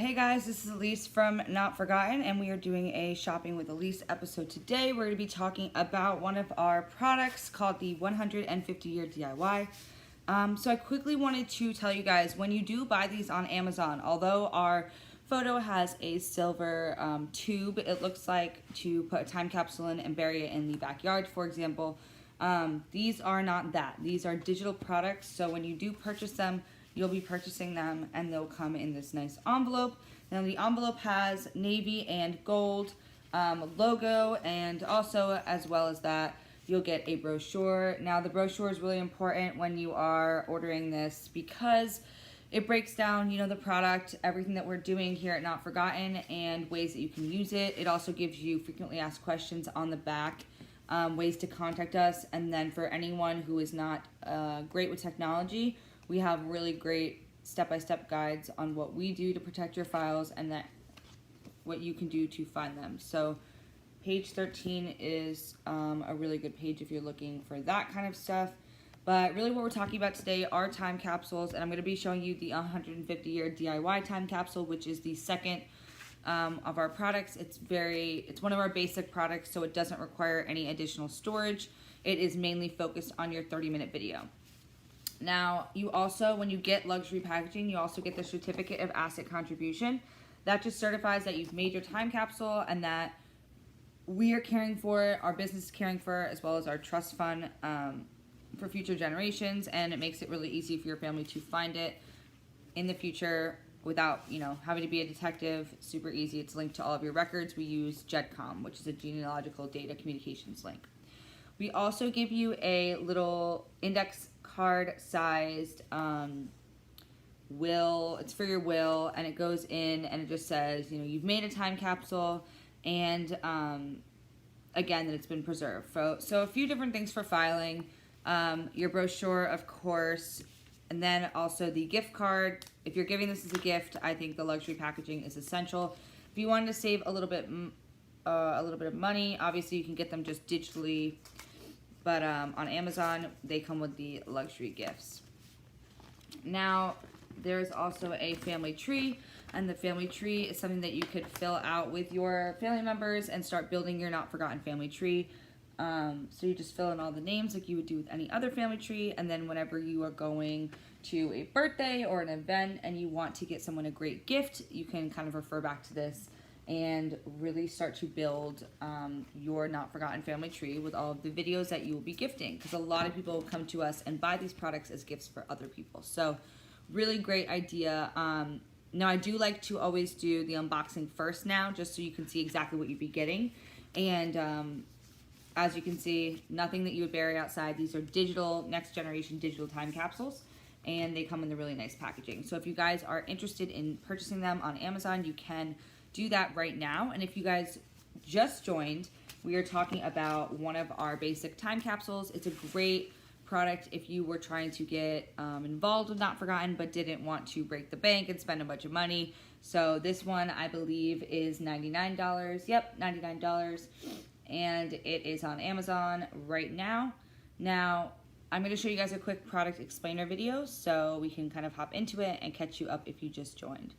Hey guys, this is Elyse from Not Forgotten, and we are doing a Shopping with Elyse episode today. We're going to be talking about one of our products called the 150 Year DIY. So I quickly wanted to tell you guys, when you do buy these on Amazon, although our photo has a silver tube, it looks like to put a time capsule in and bury it in the backyard, for example. These are not that. These are digital products, so when you do purchase them, you'll be purchasing them and they'll come in this nice envelope. Now the envelope has navy and gold logo, and also as well as that you'll get a brochure. Now the brochure is really important when you are ordering this because it breaks down, the product, everything that we're doing here at Not Forgotten, and ways that you can use it. It also gives you frequently asked questions on the back, ways to contact us, and then for anyone who is not great with technology, we have really great step-by-step guides on what we do to protect your files and that what you can do to find them. So page 13 is a really good page if you're looking for that kind of stuff. But really what we're talking about today are time capsules, and I'm going to be showing you the 150-year DIY time capsule, which is the second of our products. It's one of our basic products, so it doesn't require any additional storage. It is mainly focused on your 30-minute video. Now, you also, when you get luxury packaging, you also get the certificate of asset contribution. That just certifies that you've made your time capsule and that we are caring for it, our business is caring for it, as well as our trust fund for future generations, and it makes it really easy for your family to find it in the future without, having to be a detective. Super easy. It's linked to all of your records. We use GEDCOM, which is a genealogical data communications link. We also give you a little index card sized will. It's for your will, and it goes in and it just says, you've made a time capsule, and again, that it's been preserved. So a few different things for filing. Your brochure, of course, and then also the gift card. If you're giving this as a gift, I think the luxury packaging is essential. If you wanted to save a little bit of money, obviously you can get them just digitally. But on Amazon, they come with the luxury gifts. Now, there's also a family tree, and the family tree is something that you could fill out with your family members and start building your Not Forgotten family tree. So you just fill in all the names like you would do with any other family tree, and then whenever you are going to a birthday or an event and you want to get someone a great gift, you can kind of refer back to this and really start to build your Not Forgotten family tree with all of the videos that you will be gifting, because a lot of people come to us and buy these products as gifts for other people. So really great idea. Now I do like to always do the unboxing first now, just so you can see exactly what you'd be getting. And as you can see, nothing that you would bury outside. These are digital, next generation digital time capsules, and they come in the really nice packaging. So if you guys are interested in purchasing them on Amazon, you can do that right now. And if you guys just joined, we are talking about one of our basic time capsules. It's a great product if you were trying to get involved with Not Forgotten but didn't want to break the bank and spend a bunch of money. So this one, I believe, is $99. Yep, $99. And it is on Amazon right now. Now, I'm going to show you guys a quick product explainer video so we can kind of hop into it and catch you up if you just joined.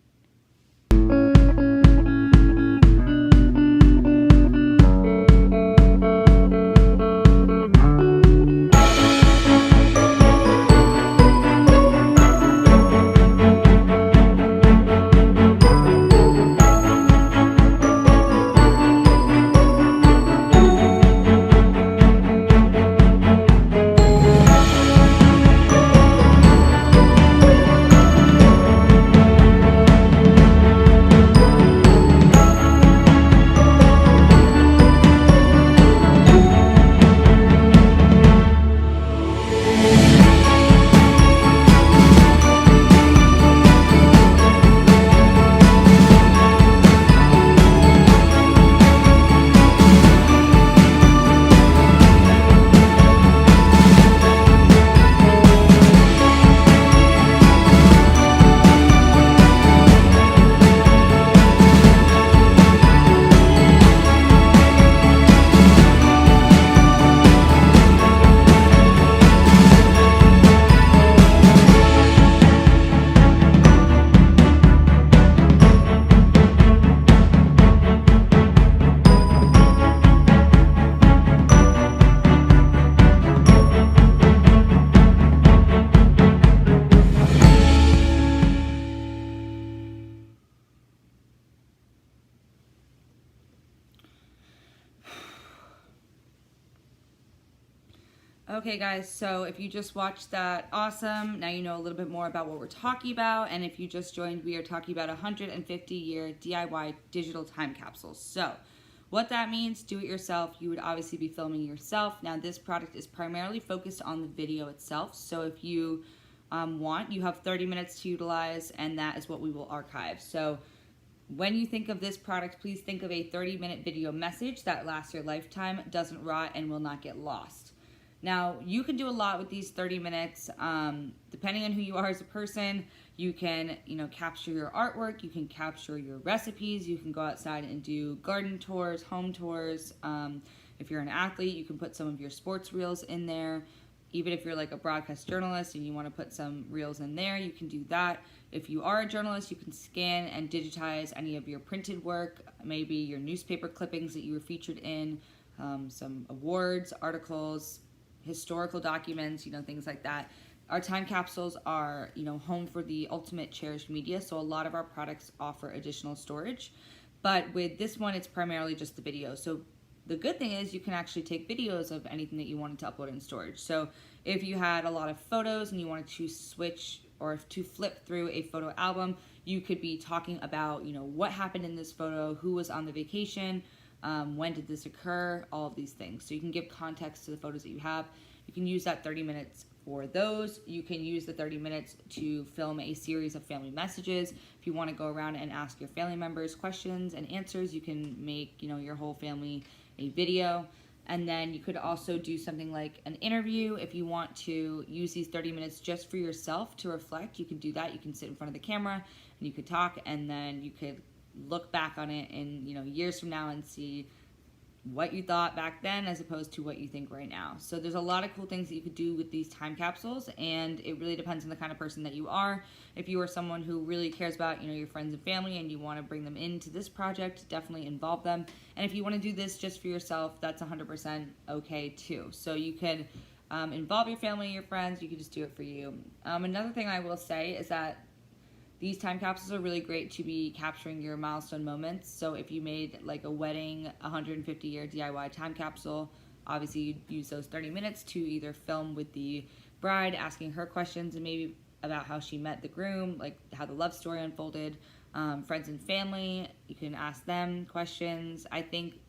Okay guys, so if you just watched that, awesome. Now you know a little bit more about what we're talking about. And if you just joined, we are talking about 150-year DIY digital time capsules. So what that means, do it yourself. You would obviously be filming yourself. Now this product is primarily focused on the video itself. So if you want, you have 30 minutes to utilize, and that is what we will archive. So when you think of this product, please think of a 30-minute video message that lasts your lifetime, doesn't rot, and will not get lost. Now, you can do a lot with these 30 minutes. Depending on who you are as a person, you can, capture your artwork, you can capture your recipes, you can go outside and do garden tours, home tours. If you're an athlete, you can put some of your sports reels in there. Even if you're like a broadcast journalist and you want to put some reels in there, you can do that. If you are a journalist, you can scan and digitize any of your printed work, maybe your newspaper clippings that you were featured in, some awards, articles, historical documents, things like that. Our time capsules are, home for the ultimate cherished media, so a lot of our products offer additional storage. But with this one, it's primarily just the video. So the good thing is you can actually take videos of anything that you wanted to upload in storage. So if you had a lot of photos and you wanted to switch or to flip through a photo album, you could be talking about, what happened in this photo, who was on the vacation, when did this occur, all of these things. So you can give context to the photos that you have. You can use that 30 minutes for those. You can use the 30 minutes to film a series of family messages. If you want to go around and ask your family members questions and answers, you can make, your whole family a video. And then you could also do something like an interview. If you want to use these 30 minutes just for yourself to reflect, you can do that. You can sit in front of the camera and you could talk, and then you could look back on it in years from now and see what you thought back then as opposed to what you think right now. So there's a lot of cool things that you could do with these time capsules, and it really depends on the kind of person that you are. If you are someone who really cares about your friends and family and you want to bring them into this project, definitely involve them. And if you want to do this just for yourself, that's 100% okay too. So you could involve your family, your friends, you could just do it for you. Another thing I will say is that these time capsules are really great to be capturing your milestone moments. So if you made like a wedding 150-year DIY time capsule, obviously you'd use those 30 minutes to either film with the bride, asking her questions and maybe about how she met the groom, like how the love story unfolded. Friends and family, you can ask them questions. I think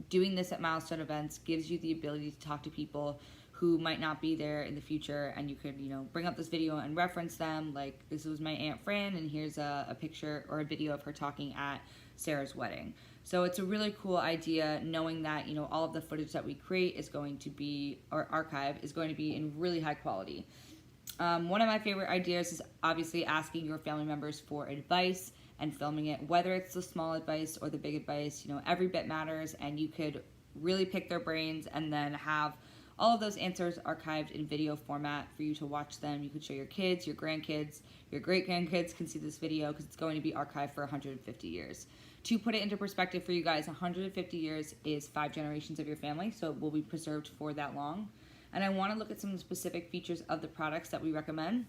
doing this at milestone events gives you the ability to talk to people who might not be there in the future, and you could, bring up this video and reference them, like, this was my Aunt Fran, and here's a picture or a video of her talking at Sarah's wedding. So it's a really cool idea, knowing that, all of the footage that we create is going to be, or archive, is going to be in really high quality. One of my favorite ideas is obviously asking your family members for advice and filming it, whether it's the small advice or the big advice, every bit matters, and you could really pick their brains and then have all of those answers archived in video format for you to watch them. You could show your kids, your grandkids, your great-grandkids can see this video because it's going to be archived for 150 years. To put it into perspective for you guys, 150 years is 5 generations of your family, so it will be preserved for that long. And I want to look at some specific features of the products that we recommend.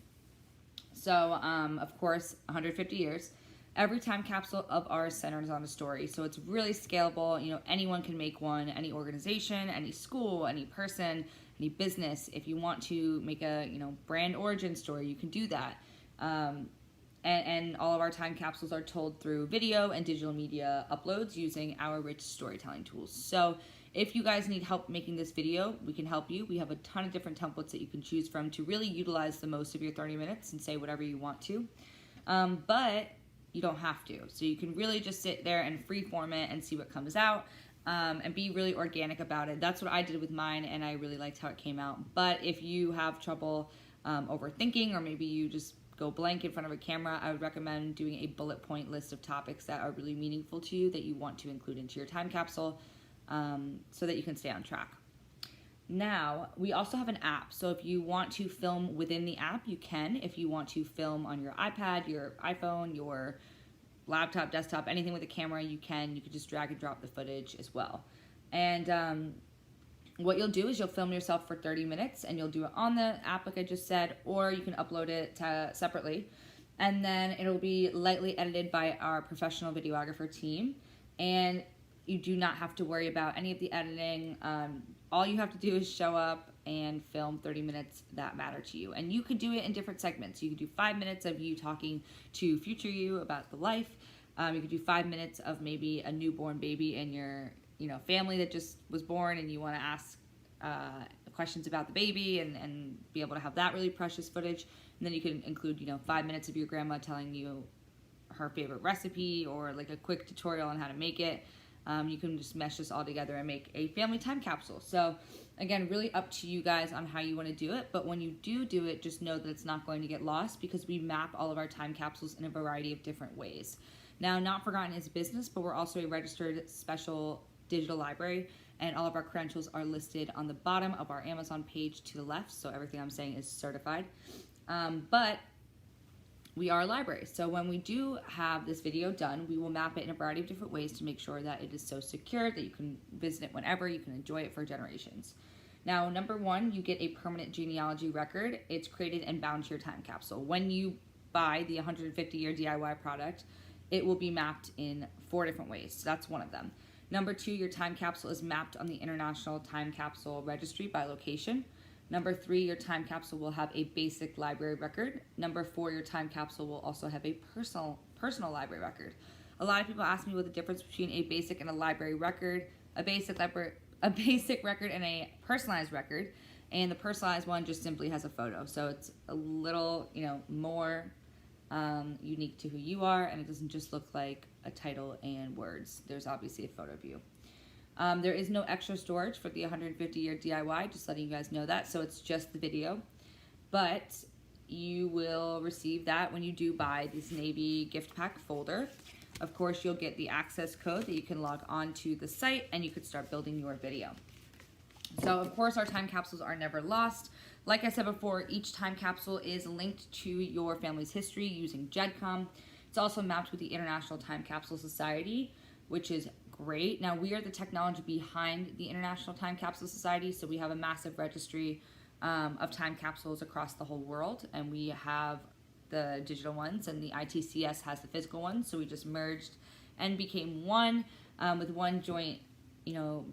So, of course, 150 years. Every time capsule of ours centers on a story, so it's really scalable. Anyone can make one, any organization, any school, any person, any business. If you want to make a brand origin story, you can do that. And all of our time capsules are told through video and digital media uploads using our rich storytelling tools. So if you guys need help making this video, we can help you. We have a ton of different templates that you can choose from to really utilize the most of your 30 minutes and say whatever you want to. But you don't have to. So you can really just sit there and freeform it and see what comes out, and be really organic about it. That's what I did with mine, and I really liked how it came out. But if you have trouble overthinking, or maybe you just go blank in front of a camera, I would recommend doing a bullet point list of topics that are really meaningful to you that you want to include into your time capsule, so that you can stay on track. Now, we also have an app. So if you want to film within the app, you can. If you want to film on your iPad, your iPhone, your laptop, desktop, anything with a camera, you can. You can just drag and drop the footage as well. And what you'll do is you'll film yourself for 30 minutes, and you'll do it on the app like I just said, or you can upload it separately. And then it'll be lightly edited by our professional videographer team. And You do not have to worry about any of the editing. All you have to do is show up and film 30 minutes that matter to you. And you could do it in different segments. You could do 5 minutes of you talking to future you about the life. You could do 5 minutes of maybe a newborn baby in your family that just was born, and you want to ask questions about the baby and be able to have that really precious footage. And then you can include 5 minutes of your grandma telling you her favorite recipe, or like a quick tutorial on how to make it. You can just mesh this all together and make a family time capsule. So again, really up to you guys on how you want to do it. But when you do it, just know that it's not going to get lost, because we map all of our time capsules in a variety of different ways. Now, Not Forgotten is a business, but we're also a registered special digital library, and all of our credentials are listed on the bottom of our Amazon page to the left. So everything I'm saying is certified. But we are a library. So when we do have this video done, we will map it in a variety of different ways to make sure that it is so secure that you can visit it whenever, you can enjoy it for generations. Now, number one, you get a permanent genealogy record. It's created and bound to your time capsule. When you buy the 150-year DIY product, it will be mapped in 4 different ways. So that's one of them. Number 2, your time capsule is mapped on the International Time Capsule Registry by location. Number 3, your time capsule will have a basic library record. Number 4, your time capsule will also have a personal library record. A lot of people ask me what the difference between a basic and a library record, a basic record and a personalized record. And the personalized one just simply has a photo. So it's a little, more unique to who you are, and it doesn't just look like a title and words. There's obviously a photo of you. There is no extra storage for the 150-year DIY, just letting you guys know that. So it's just the video. But you will receive that when you do buy this Navy gift pack folder. Of course, you'll get the access code that you can log on to the site, and you could start building your video. So, of course, our time capsules are never lost. Like I said before, each time capsule is linked to your family's history using GEDCOM. It's also mapped with the International Time Capsule Society, which is great. Now, we are the technology behind the International Time Capsule Society, so we have a massive registry of time capsules across the whole world, and we have the digital ones, and the ITCS has the physical ones, so we just merged and became one with one joint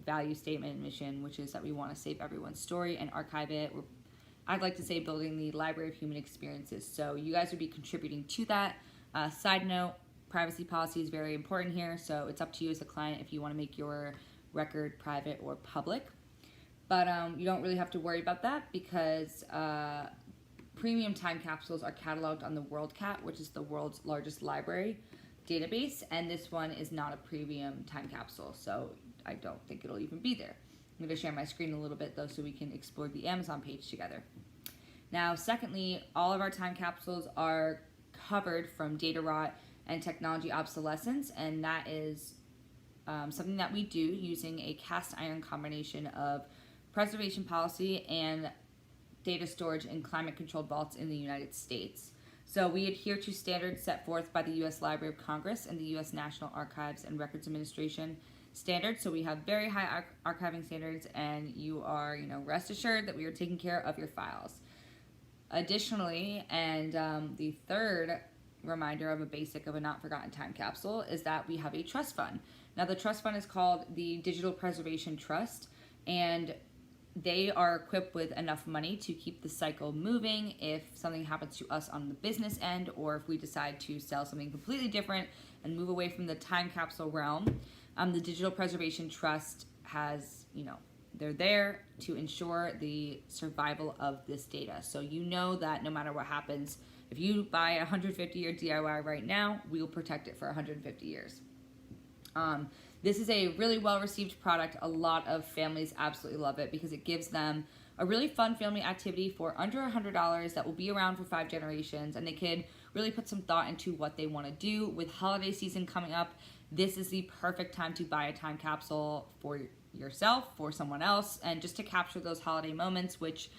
value statement and mission, which is that we want to save everyone's story and archive it. I'd like to say building the library of human experiences. So you guys would be contributing to that. Side note, privacy policy is very important here, so it's up to you as a client if you want to make your record private or public. But you don't really have to worry about that, because premium time capsules are cataloged on the WorldCat, which is the world's largest library database, and this one is not a premium time capsule, so I don't think it'll even be there. I'm going to share my screen a little bit, though, so we can explore the Amazon page together. Now, secondly, all of our time capsules are covered from data rot and technology obsolescence, and that is something that we do using a cast iron combination of preservation policy and data storage in climate-controlled vaults in the United States. So we adhere to standards set forth by the U.S. Library of Congress and the U.S. National Archives and Records Administration standards. So we have very high archiving standards, and you are, rest assured that we are taking care of your files. Additionally, and the third reminder of a basic of a not forgotten time capsule is that we have a trust fund. Now, the trust fund is called the Digital Preservation Trust, and they are equipped with enough money to keep the cycle moving if something happens to us on the business end, or if we decide to sell something completely different and move away from the time capsule realm. The Digital Preservation Trust has, they're there to ensure the survival of this data. So you know that no matter what happens, if you buy a 150-year DIY right now, we will protect it for 150 years. This is a really well-received product. A lot of families absolutely love it because it gives them a really fun family activity for under $100 that will be around for 5 generations, and they could really put some thought into what they want to do. With holiday season coming up, this is the perfect time to buy a time capsule for yourself, for someone else, and just to capture those holiday moments, which,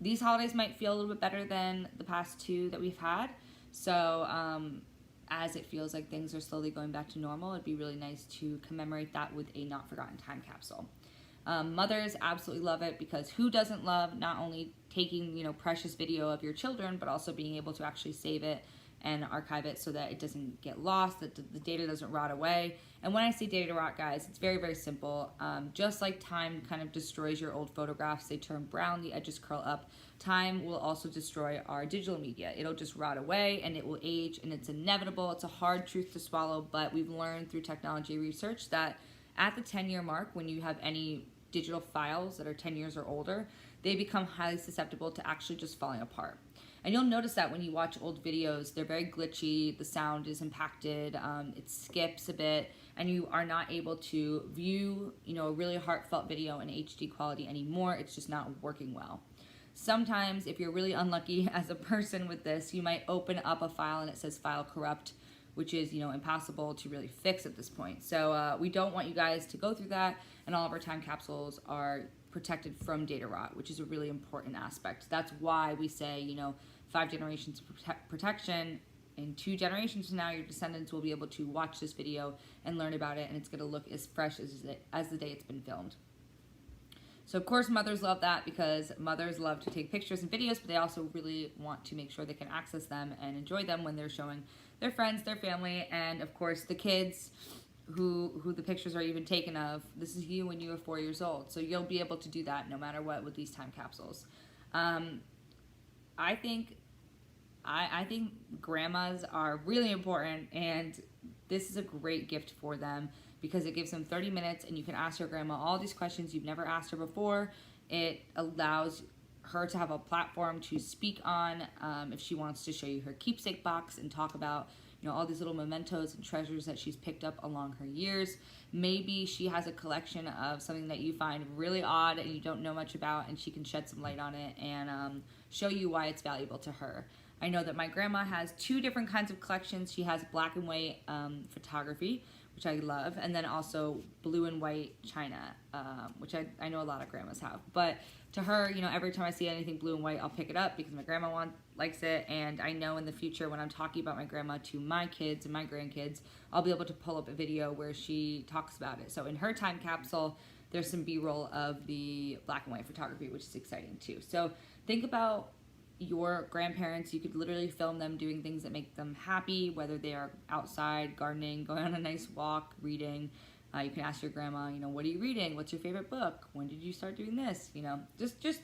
these holidays might feel a little bit better than the past 2 that we've had. So, as it feels like things are slowly going back to normal, it'd be really nice to commemorate that with a not forgotten time capsule. Mothers absolutely love it because who doesn't love not only taking, precious video of your children, but also being able to actually save it and archive it so that it doesn't get lost, that the data doesn't rot away. And when I say data rot, guys, it's very, very simple. Just like time kind of destroys your old photographs, they turn brown, the edges curl up, time will also destroy our digital media. It'll just rot away and it will age, and it's inevitable. It's a hard truth to swallow, but we've learned through technology research that at the 10-year mark, when you have any digital files that are 10 years or older, they become highly susceptible to actually just falling apart. And you'll notice that when you watch old videos, they're very glitchy, the sound is impacted, it skips a bit, and you are not able to view, a really heartfelt video in HD quality anymore. It's just not working well. Sometimes, if you're really unlucky as a person with this, you might open up a file and it says file corrupt, which is, impossible to really fix at this point. So we don't want you guys to go through that, and all of our time capsules are protected from data rot, which is a really important aspect. That's why we say, 5 generations of protection. In 2 generations from now, your descendants will be able to watch this video and learn about it, and it's going to look as fresh as the day it's been filmed. So of course mothers love that, because mothers love to take pictures and videos, but they also really want to make sure they can access them and enjoy them when they're showing their friends, their family, and of course the kids who the pictures are even taken of. This is you when you were 4 years old, so you'll be able to do that no matter what with these time capsules. I think grandmas are really important, and this is a great gift for them because it gives them 30 minutes and you can ask your grandma all these questions you've never asked her before. It allows her to have a platform to speak on if she wants to show you her keepsake box and talk about all these little mementos and treasures that she's picked up along her years. Maybe she has a collection of something that you find really odd and you don't know much about, and she can shed some light on it and show you why it's valuable to her. I know that my grandma has 2 different kinds of collections. She has black and white photography, which I love, and then also blue and white china, which I know a lot of grandmas have. But to her, every time I see anything blue and white, I'll pick it up because my grandma likes it, and I know in the future when I'm talking about my grandma to my kids and my grandkids, I'll be able to pull up a video where she talks about it. So in her time capsule, there's some B-roll of the black and white photography, which is exciting too. So think about your grandparents. You could literally film them doing things that make them happy, whether they are outside, gardening, going on a nice walk, reading. You can ask your grandma, what are you reading? What's your favorite book? When did you start doing this? Just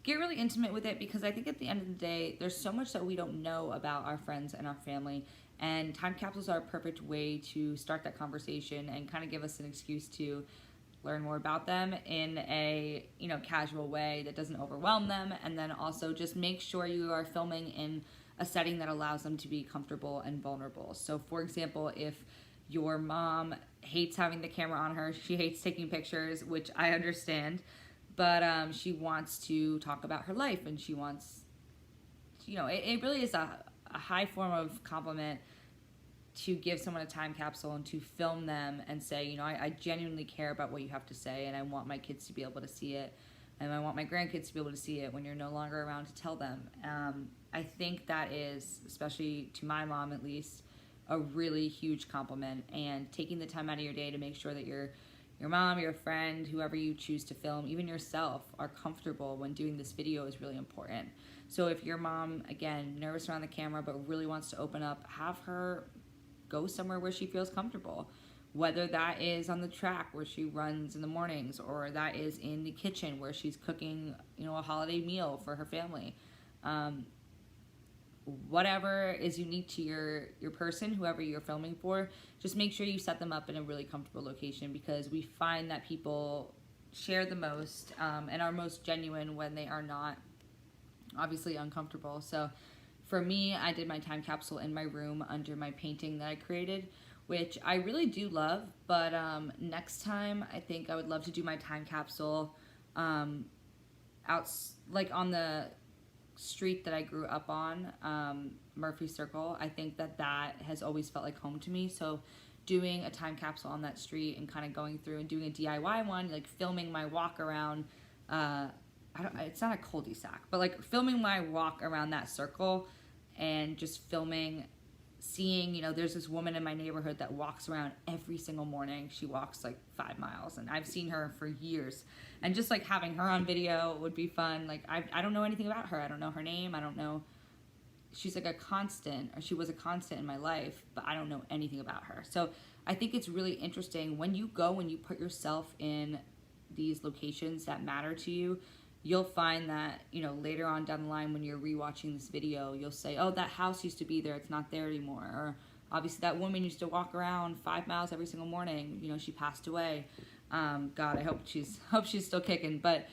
get really intimate with it, because I think at the end of the day, there's so much that we don't know about our friends and our family, and time capsules are a perfect way to start that conversation and kind of give us an excuse to learn more about them in a casual way that doesn't overwhelm them, and then also just make sure you are filming in a setting that allows them to be comfortable and vulnerable. So for example, if your mom hates having the camera on her, she hates taking pictures, which I understand, but she wants to talk about her life, and she wants, it really is a high form of compliment to give someone a time capsule and to film them and say, I genuinely care about what you have to say, and I want my kids to be able to see it, and I want my grandkids to be able to see it when you're no longer around to tell them. I think that is, especially to my mom at least, a really huge compliment, and taking the time out of your day to make sure that your mom, your friend, whoever you choose to film, even yourself, are comfortable when doing this video is really important. So if your mom, again, nervous around the camera but really wants to open up, have her go somewhere where she feels comfortable, whether that is on the track where she runs in the mornings, or that is in the kitchen where she's cooking, a holiday meal for her family. Whatever is unique to your person, whoever you're filming for, just make sure you set them up in a really comfortable location, because we find that people share the most and are most genuine when they are not obviously uncomfortable. So for me, I did my time capsule in my room under my painting that I created, which I really do love, but next time I think I would love to do my time capsule out like on the street that I grew up on, Murphy Circle. I think that has always felt like home to me. So doing a time capsule on that street and kind of going through and doing a DIY one, like filming my walk around, it's not a cul-de-sac, but like filming my walk around that circle and just filming, seeing, there's this woman in my neighborhood that walks around every single morning. She walks like 5 miles, and I've seen her for years, and just like having her on video would be fun. Like I don't know anything about her. I don't know her name. I don't know she's like a constant, or she was a constant in my life, but I don't know anything about her. So I think it's really interesting when you go and you put yourself in these locations that matter to you. You'll find that, you know, later on down the line when you're rewatching this video, you'll say, oh, that house used to be there, it's not there anymore. Or obviously that woman used to walk around 5 miles every single morning, you know, she passed away. God, I hope she's still kicking. But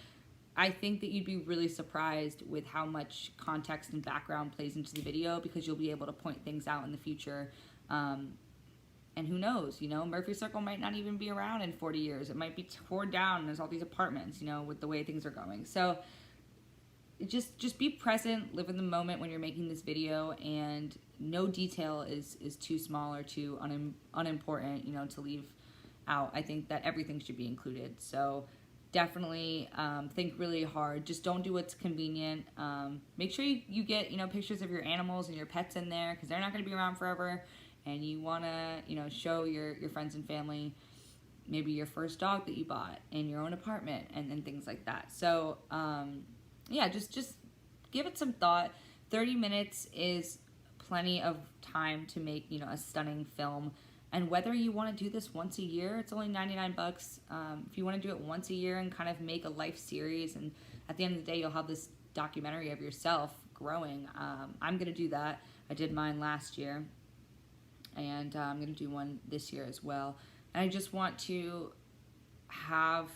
I think that you'd be really surprised with how much context and background plays into the video, because you'll be able to point things out in the future. And who knows, you know, Murphy Circle might not even be around in 40 years. It might be torn down and there's all these apartments, you know, with the way things are going. So just be present, live in the moment when you're making this video, and no detail is too small or too unimportant, you know, to leave out. I think that everything should be included. So definitely think really hard. Just don't do what's convenient. Make sure you get, you know, pictures of your animals and your pets in there, because they're not going to be around forever. And you want to, you know, show your friends and family maybe your first dog that you bought in your own apartment, and things like that. So, yeah, just give it some thought. 30 minutes is plenty of time to make, you know, a stunning film. And whether you want to do this once a year, it's only 99 bucks. If you want to do it once a year and kind of make a life series, and at the end of the day, you'll have this documentary of yourself growing. I'm going to do that. I did mine last year. And I'm going to do one this year as well. And I just want to have,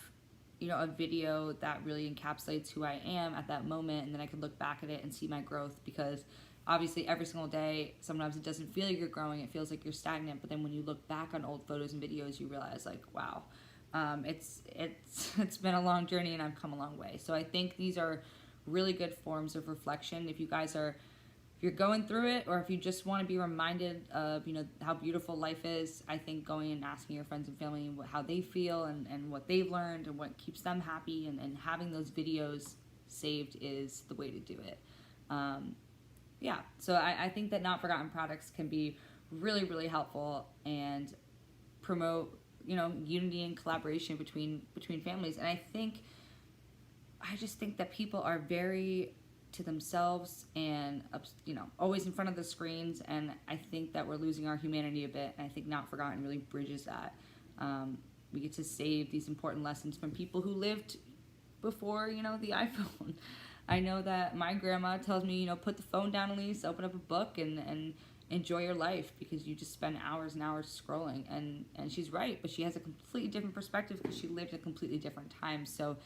you know, a video that really encapsulates who I am at that moment, and then I can look back at it and see my growth, because obviously every single day, sometimes it doesn't feel like you're growing, it feels like you're stagnant, but then when you look back on old photos and videos, you realize, like, wow, it's been a long journey and I've come a long way. So I think these are really good forms of reflection. If you guys are, if you're going through it, or if you just want to be reminded of, you know, how beautiful life is, I think going and asking your friends and family how they feel and what they've learned and what keeps them happy, and having those videos saved is the way to do it. Yeah, so I think that Not Forgotten products can be really, really helpful and promote, you know, unity and collaboration between families. And I just think that people are very to themselves and, you know, always in front of the screens, and I think that we're losing our humanity a bit, and I think Not Forgotten really bridges that. We get to save these important lessons from people who lived before, you know, the iPhone. I know that my grandma tells me, you know, put the phone down, Elyse, open up a book and enjoy your life, because you just spend hours and hours scrolling, and she's right, but she has a completely different perspective because she lived a completely different time. So,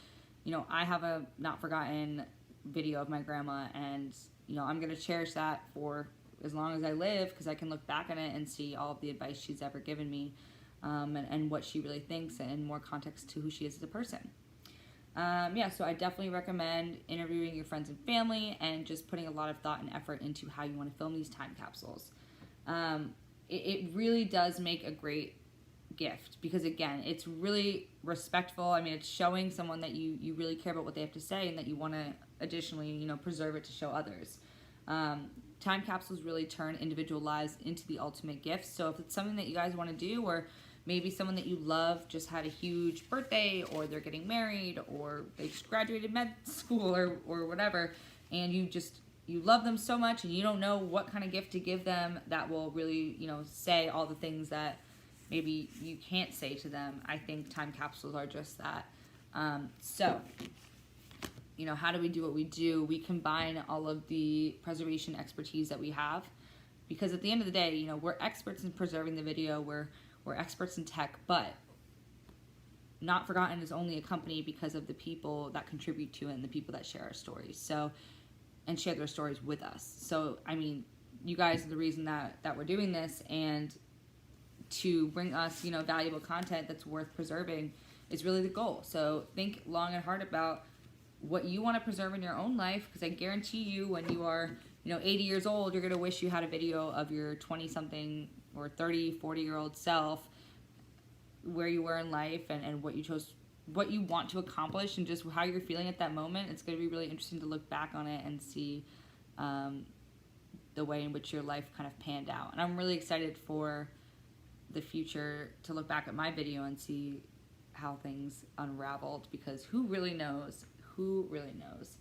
you know, I have a Not Forgotten video of my grandma, and, you know, I'm going to cherish that for as long as I live, because I can look back on it and see all of the advice she's ever given me, and what she really thinks, and more context to who she is as a person. Yeah, so I definitely recommend interviewing your friends and family, and just putting a lot of thought and effort into how you want to film these time capsules. It really does make a great gift, because again, it's really respectful. I mean, it's showing someone that you really care about what they have to say, and that you want to additionally, you know, preserve it to show others. Time capsules really turn individual lives into the ultimate gift. So if it's something that you guys want to do, or maybe someone that you love just had a huge birthday, or they're getting married, or they just graduated med school, or whatever, and you love them so much and you don't know what kind of gift to give them that will really, you know, say all the things that maybe you can't say to them, I think time capsules are just that. So, you know, how do we do what we do? We combine all of the preservation expertise that we have, because at the end of the day, you know, we're experts in preserving the video, we're experts in tech, but Not Forgotten is only a company because of the people that contribute to it and the people that share our stories, so, and share their stories with us. So, I mean, you guys are the reason that we're doing this, and to bring us, you know, valuable content that's worth preserving is really the goal. So think long and hard about what you want to preserve in your own life, because I guarantee you when you are, you know, 80 years old, you're going to wish you had a video of your 20-something or 30, 40-year-old self, where you were in life, and what you chose, what you want to accomplish, and just how you're feeling at that moment. It's going to be really interesting to look back on it and see the way in which your life kind of panned out. And I'm really excited for the future to look back at my video and see how things unraveled, because who really knows? Who really knows?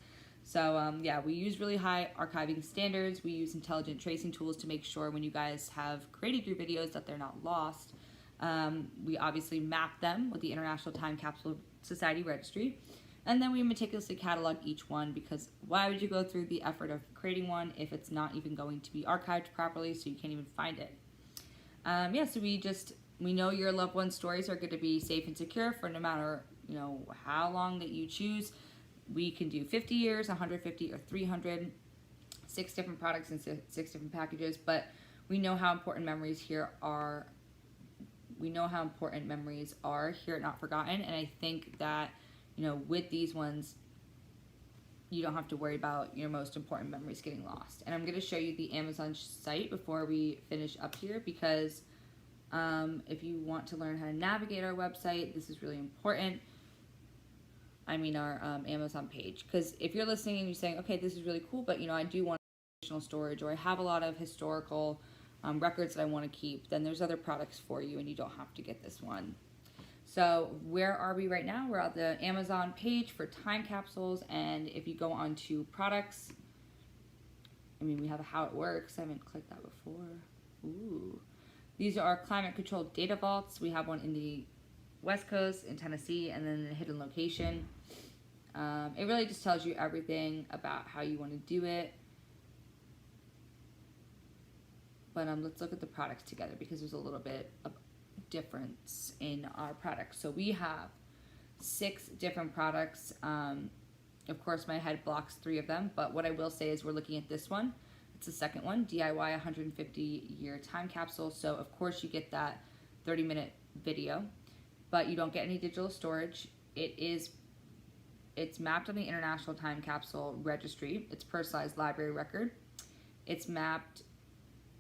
So yeah, we use really high archiving standards. We use intelligent tracing tools to make sure when you guys have created your videos that they're not lost. We obviously map them with the International Time Capsule Society Registry. And then we meticulously catalog each one, because why would you go through the effort of creating one if it's not even going to be archived properly, so you can't even find it? Yeah, so we know your loved one's stories are going to be safe and secure for no matter, how long that you choose. We can do 50 years, 150, or 300, 6 different products and 6 different packages, but we know how important memories here are. We know how important memories are here at Not Forgotten, and I think that, with these ones, you don't have to worry about your most important memories getting lost. And I'm going to show you the Amazon site before we finish up here, because if you want to learn how to navigate our website, this is really important. I mean our Amazon page, because if you're listening and you're saying, okay, this is really cool, but I do want additional storage, or I have a lot of historical records that I want to keep, then there's other products for you, and you don't have to get this one. So where are we right now? We're at the Amazon page for Time Capsules, and if you go on to products, we have how it works. I haven't clicked that before. Ooh. These are our climate controlled data vaults. We have one in the West Coast, in Tennessee, and then in a hidden location. It really just tells you everything about how you want to do it. But let's look at the products together, because there's a little bit of difference in our products. So we have 6 different products. Of course, my head blocks 3 of them, but what I will say is we're looking at this one. It's the second one, DIY 150-year time capsule. So of course you get that 30-minute video, but you don't get any digital storage. It's mapped on the International Time Capsule Registry. It's personalized library record. It's mapped,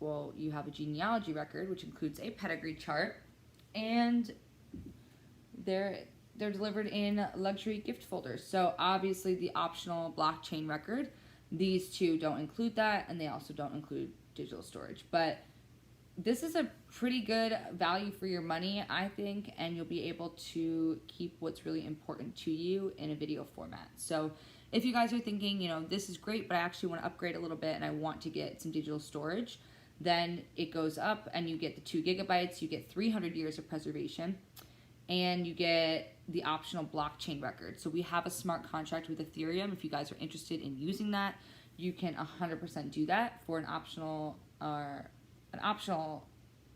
well, you have a genealogy record, which includes a pedigree chart, and they're delivered in luxury gift folders. So obviously the optional blockchain record, these 2 don't include that, and they also don't include digital storage. But this is a pretty good value for your money, I think, and you'll be able to keep what's really important to you in a video format. So if you guys are thinking, this is great, but I actually want to upgrade a little bit and I want to get some digital storage, then it goes up and you get the 2 gigabytes, you get 300 years of preservation, and you get the optional blockchain record. So we have a smart contract with Ethereum. If you guys are interested in using that, you can 100% do that for an optional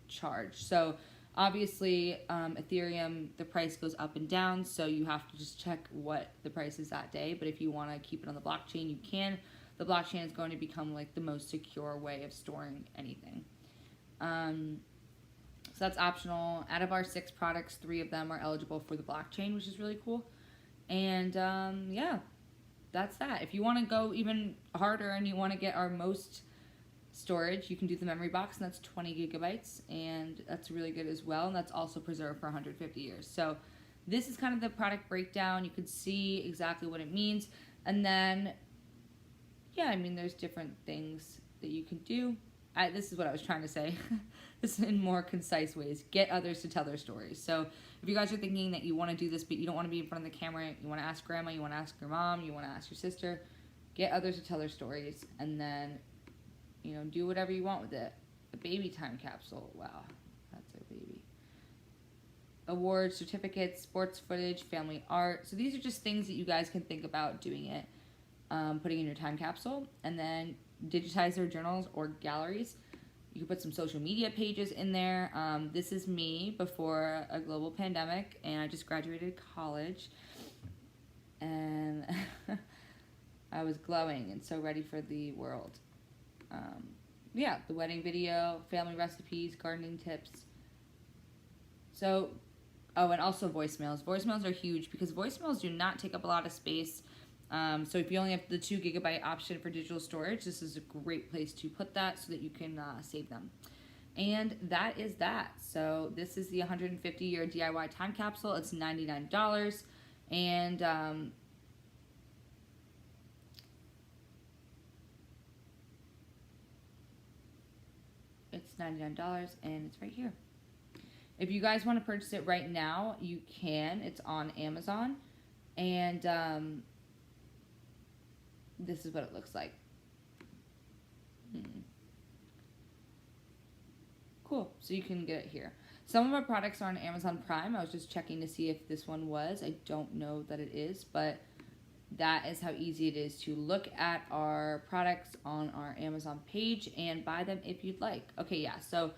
charge. So obviously Ethereum, the price goes up and down, so you have to just check what the price is that day. But if you want to keep it on the blockchain, you can. The blockchain is going to become like the most secure way of storing anything. So that's optional. Out of our 6 products, 3 of them are eligible for the blockchain, which is really cool. And yeah, that's that. If you want to go even harder and you want to get our most storage, you can do the memory box, and that's 20 gigabytes, and that's really good as well, and that's also preserved for 150 years. So this is kind of the product breakdown. You can see exactly what it means, and then yeah, there's different things that you can do. This is what I was trying to say. This is in more concise ways. Get others to tell their stories. So if you guys are thinking that you want to do this, but you don't want to be in front of the camera, you want to ask grandma, you want to ask your mom, you want to ask your sister, get others to tell their stories, and then do whatever you want with it. A baby time capsule. Wow, that's a baby. Awards, certificates, sports footage, family art. So these are just things that you guys can think about doing it, putting in your time capsule, and then digitize their journals or galleries. You can put some social media pages in there. This is me before a global pandemic, and I just graduated college, and I was glowing and so ready for the world. Yeah, the wedding video, family recipes, gardening tips. So, oh, and also voicemails. Voicemails are huge because voicemails do not take up a lot of space. So if you only have the 2 gigabyte option for digital storage, this is a great place to put that so that you can save them. And that is that. So this is the 150-year DIY time capsule. It's $99. And it's $99, and it's right here. If you guys want to purchase it right now, you can. It's on Amazon. And this is what it looks like. Cool, so you can get it here. Some of our products are on Amazon Prime. I was just checking to see if this one was. I don't know that it is, but that is how easy it is to look at our products on our Amazon page and buy them if you'd like. Okay, yeah, so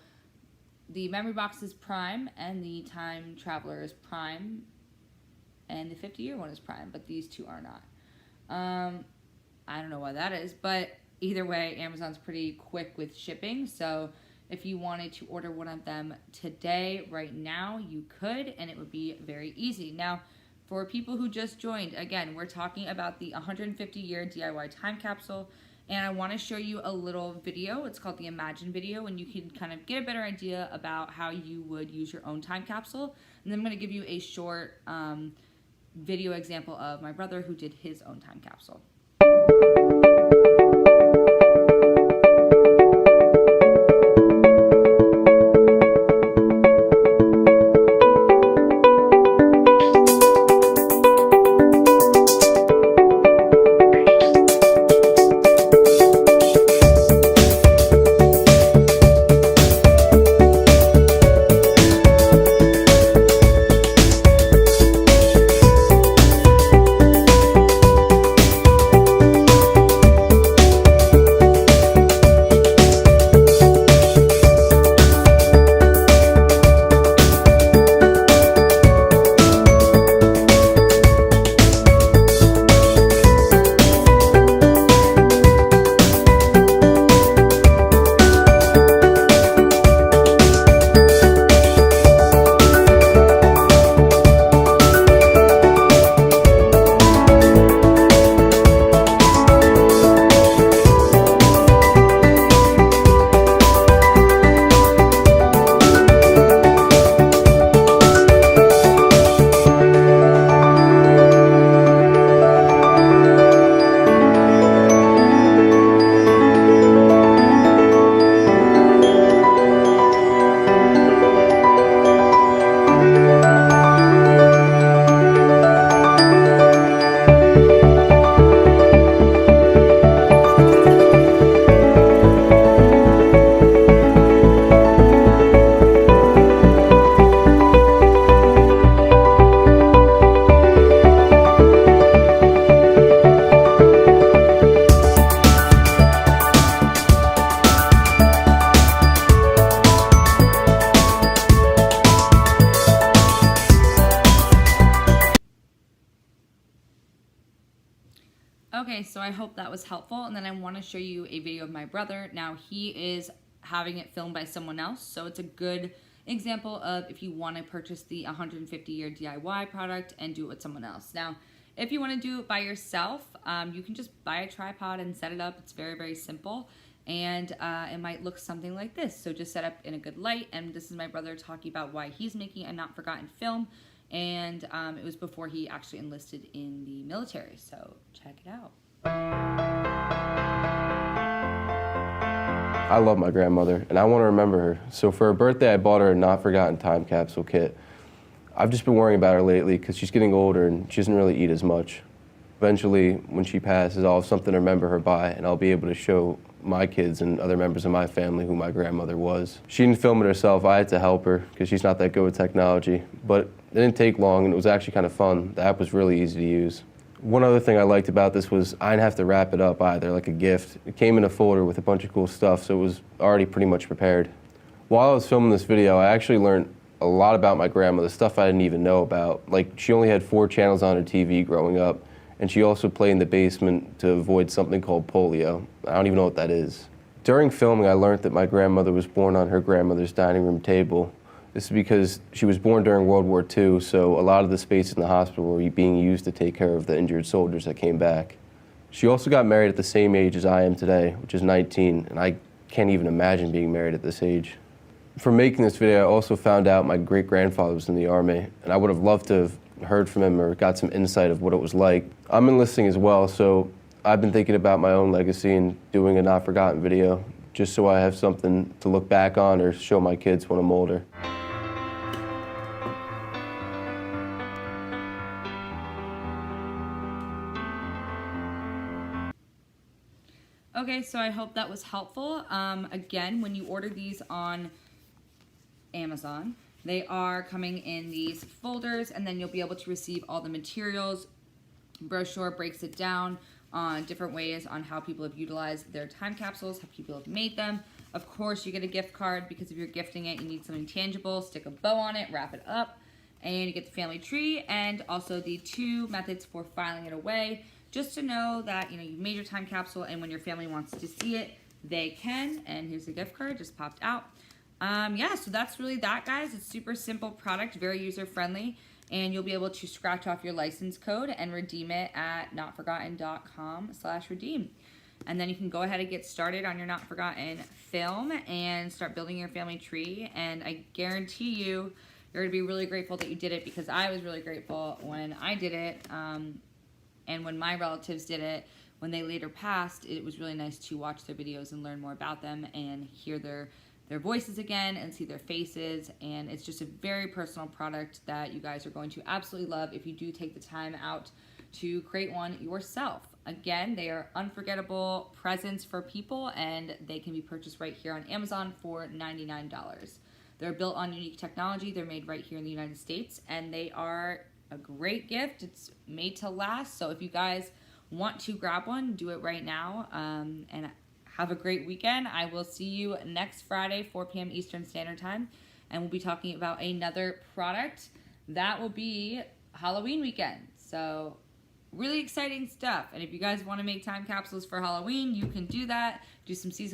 the memory box is Prime and the Time Traveler is Prime and the 50-year one is Prime, but these two are not. I don't know why that is, but either way, Amazon's pretty quick with shipping, so if you wanted to order one of them today, right now, you could, and it would be very easy. Now, for people who just joined, again, we're talking about the 150-year DIY time capsule, and I want to show you a little video. It's called the Imagine video, and you can kind of get a better idea about how you would use your own time capsule. And then I'm going to give you a short video example of my brother who did his own time capsule. Okay, so I hope that was helpful, and then I want to show you a video of my brother. Now, he is having it filmed by someone else, so it's a good example of if you want to purchase the 150-year DIY product and do it with someone else. Now, if you want to do it by yourself, you can just buy a tripod and set it up. It's very, very simple, and it might look something like this. So just set up in a good light, and this is my brother talking about why he's making a not forgotten film, and it was before he actually enlisted in the military, so check it out. I love my grandmother, and I want to remember her. So for her birthday, I bought her a not forgotten time capsule kit. I've just been worrying about her lately because she's getting older and she doesn't really eat as much. Eventually, when she passes, I'll have something to remember her by, and I'll be able to show my kids and other members of my family who my grandmother was. She didn't film it herself. I had to help her because she's not that good with technology. But it didn't take long, and it was actually kind of fun. The app was really easy to use. One other thing I liked about this was I didn't have to wrap it up either, like a gift. It came in a folder with a bunch of cool stuff, so it was already pretty much prepared. While I was filming this video, I actually learned a lot about my grandmother, stuff I didn't even know about. Like, she only had 4 channels on her TV growing up, and she also played in the basement to avoid something called polio. I don't even know what that is. During filming, I learned that my grandmother was born on her grandmother's dining room table. This is because she was born during World War II, so a lot of the space in the hospital were being used to take care of the injured soldiers that came back. She also got married at the same age as I am today, which is 19, and I can't even imagine being married at this age. For making this video, I also found out my great-grandfather was in the Army, and I would have loved to have heard from him or got some insight of what it was like. I'm enlisting as well, so I've been thinking about my own legacy and doing a not forgotten video, just so I have something to look back on or show my kids when I'm older. Okay, so I hope that was helpful. Again, when you order these on Amazon, they are coming in these folders, and then you'll be able to receive all the materials. Brochure breaks it down on different ways on how people have utilized their time capsules, how people have made them. Of course, you get a gift card because if you're gifting it, you need something tangible. Stick a bow on it, wrap it up, and you get the family tree, and also the 2 methods for filing it away. Just to know that, you know, you've made your time capsule, and when your family wants to see it, they can. And here's the gift card, just popped out. Yeah, so that's really that, guys. It's super simple product, very user-friendly, and you'll be able to scratch off your license code and redeem it at notforgotten.com/redeem. And then you can go ahead and get started on your Not Forgotten film and start building your family tree. And I guarantee you're going to be really grateful that you did it, because I was really grateful when I did it. And when my relatives did it, when they later passed, it was really nice to watch their videos and learn more about them and hear their voices again and see their faces. And it's just a very personal product that you guys are going to absolutely love if you do take the time out to create one yourself. Again, they are unforgettable presents for people, and they can be purchased right here on Amazon for $99. They're built on unique technology. They're made right here in the United States, and they are a great gift. It's made to last. So if you guys want to grab one, do it right now. And have a great weekend. I will see you next Friday, 4 p.m. Eastern Standard Time, and we'll be talking about another product. That will be Halloween weekend. So really exciting stuff. And if you guys want to make time capsules for Halloween, you can do that. Do some seasonal